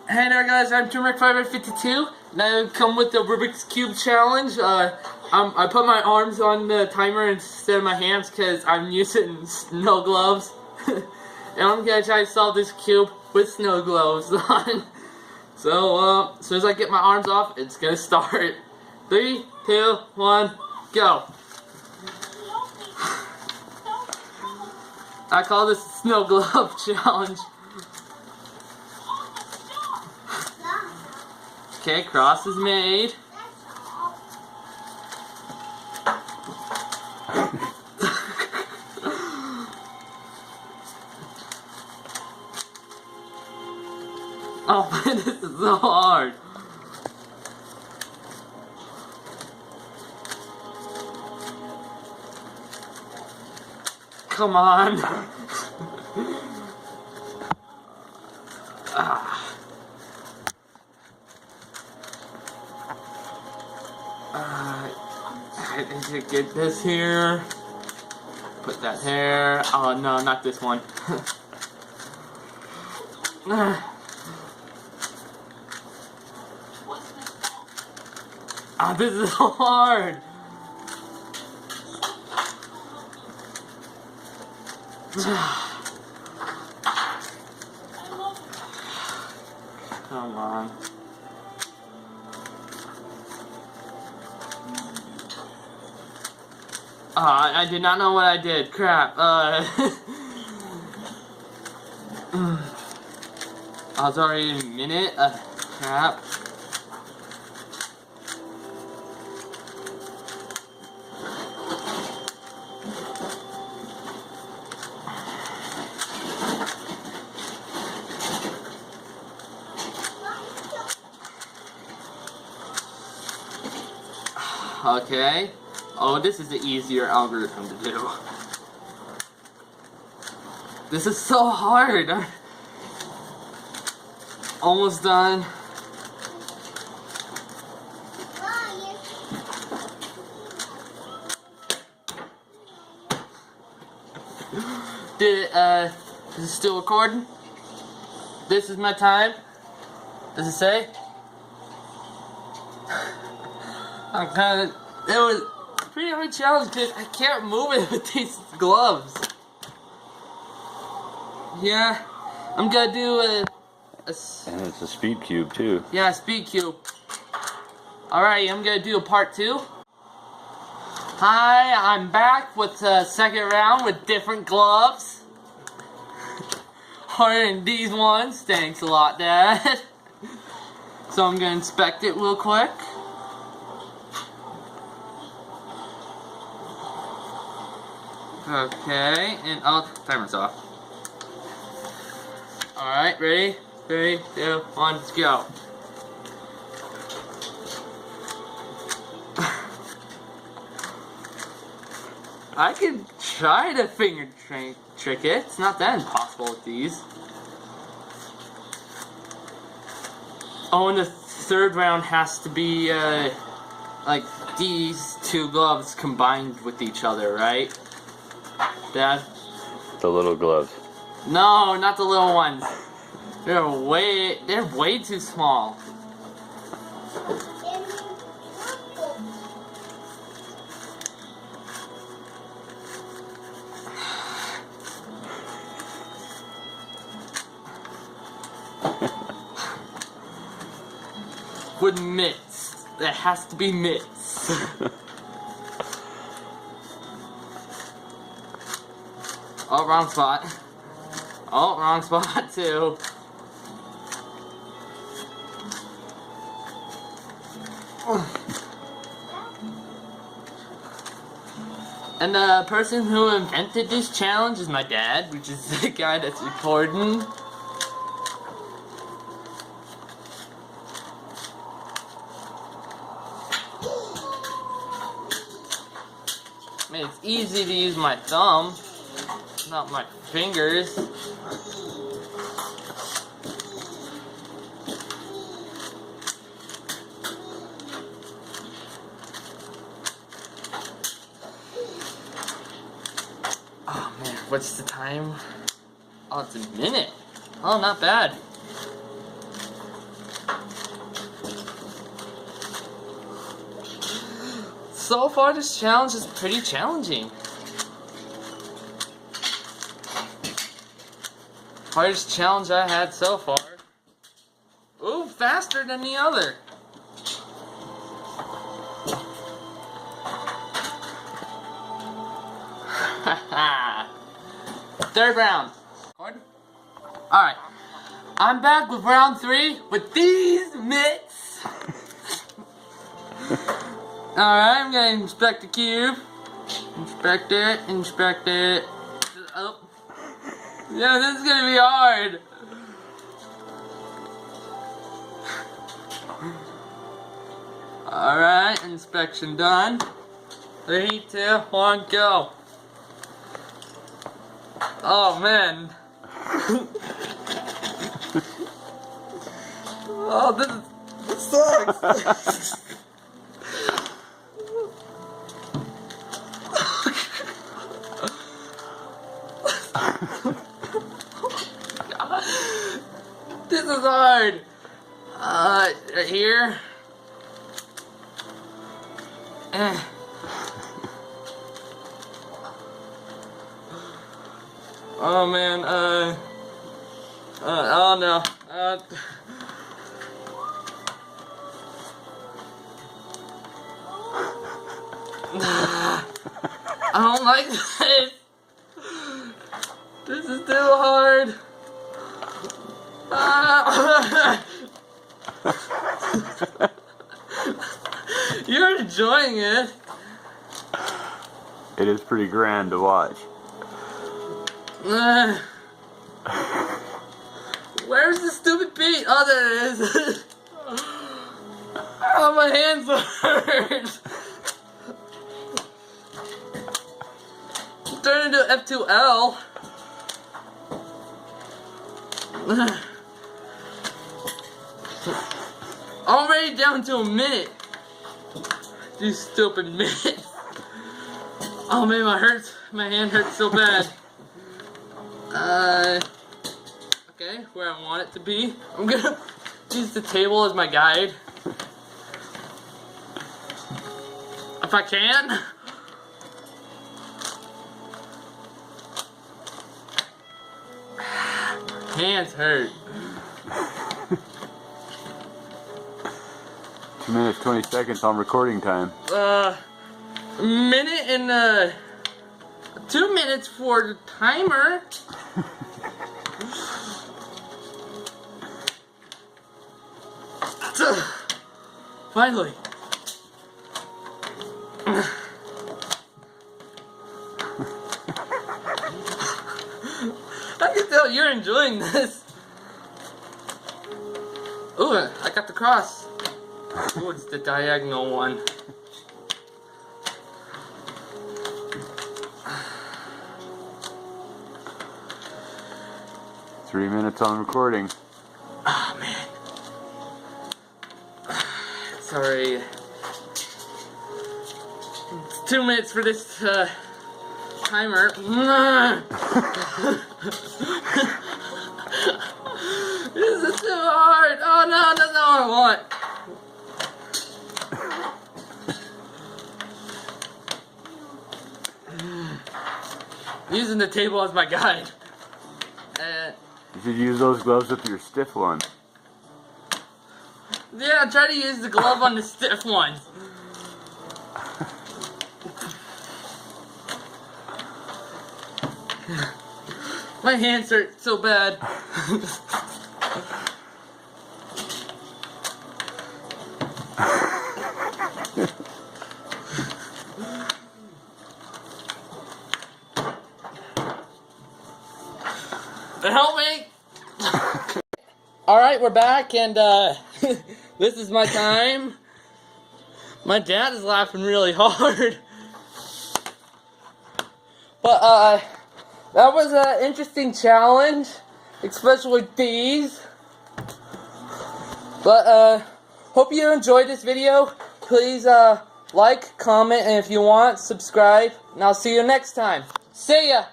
Hey there guys, I'm Turmeric552, and I come with the Rubik's Cube challenge. I put my arms on the timer instead of my hands because I'm using snow gloves. And I'm gonna try to solve this cube with snow gloves on. So, as soon as I get my arms off, it's gonna start. 3, 2, 1, go. I call this the snow glove challenge. Okay, cross is made. Oh man, this is so hard. Come on. I need to get this here. Put that there. Oh no, not this one. Oh, this is so hard. Come on. I did not know what I did. Crap. I was already in a minute. Crap. Okay. Oh, this is the easier algorithm to do. This is so hard. I'm almost done. Is it still recording? This is my time. Does it say? I'm kind of. It was a pretty hard challenge because I can't move it with these gloves. Yeah, I'm gonna do a and it's a speed cube too. Yeah, speed cube. Alright, I'm gonna do a part 2. Hi, I'm back with the second round with different gloves. Harder than these ones. Thanks a lot, Dad. So I'm gonna inspect it real quick. Okay, and timer's off. Alright, ready? 3, 2, 1, let's go. I can try to finger trick it. It's not that impossible with these. Oh, and the third round has to be, like these two gloves combined with each other, right? Dad? The little gloves. No, not the little ones. They're way too small. With mitts. It has to be mitts. Oh, wrong spot. Oh, wrong spot too. And the person who invented this challenge is my dad, which is the guy that's recording. I mean, it's easy to use my thumb, not my fingers. Oh man, what's the time? Oh, it's a minute. Oh, not bad. so far this challenge is pretty challenging. Hardest challenge I had so far. Ooh, faster than the other. Third round. Alright. I'm back with round 3 with these mitts. Alright, I'm gonna inspect the cube. Inspect it, inspect it. Oh. Yeah, this is gonna be hard. Alright, inspection done. 3, 2, 1, go. Oh man. Oh, this sucks. This is hard. Right here. Oh man, oh no, I don't like this. This is too hard. You're enjoying it. It is pretty grand to watch. Where's the stupid beat? Oh, there it is. Oh, my hands hurt. Turn into F2L. Already down to a minute. You stupid minute. Oh man, my hand hurts so bad. Okay, where I want it to be. I'm gonna use the table as my guide. If I can. Hands hurt. 2 minutes, 20 seconds on recording time. Minute and 2 minutes for the timer. Finally. I can tell you're enjoying this. Ooh, I got the cross. Ooh, it's the diagonal one. Three minutes on recording. Oh man. Sorry. It's 2 minutes for this timer. This is too hard. Oh no, that's not what I want. Using the table as my guide. You should use those gloves with your stiff one. Yeah, try to use the glove on the stiff ones. My hands hurt so bad. Help me! Alright, we're back, and this is my time. My dad is laughing really hard. But that was an interesting challenge, especially with these. But hope you enjoyed this video. Please like, comment, and if you want, subscribe. And I'll see you next time. See ya!